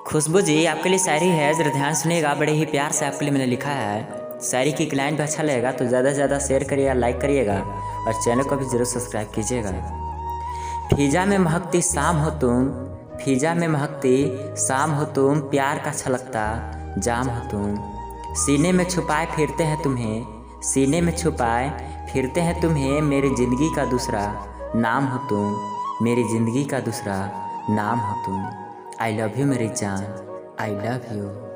खुशबू जी, आपके लिए शायरी है, ज़रा ध्यान सुनिएगा। बड़े ही प्यार से आपके लिए मैंने लिखा है। शायरी की एक लाइन भी अच्छा लगेगा तो ज़्यादा से ज़्यादा शेयर करिएगा, लाइक करिएगा और चैनल को भी ज़रूर सब्सक्राइब कीजिएगा। फिजा में महकती शाम हो तुम, फिजा में महकती शाम हो तुम, प्यार का छलकता जाम हो तुम। सीने में छुपाए फिरते हैं तुम्हें, सीने में छुपाए फिरते हैं तुम्हें, मेरी ज़िंदगी का दूसरा नाम हो तुम, मेरी ज़िंदगी का दूसरा नाम हो तुम। आई लव यू मेरी जान, आई लव यू।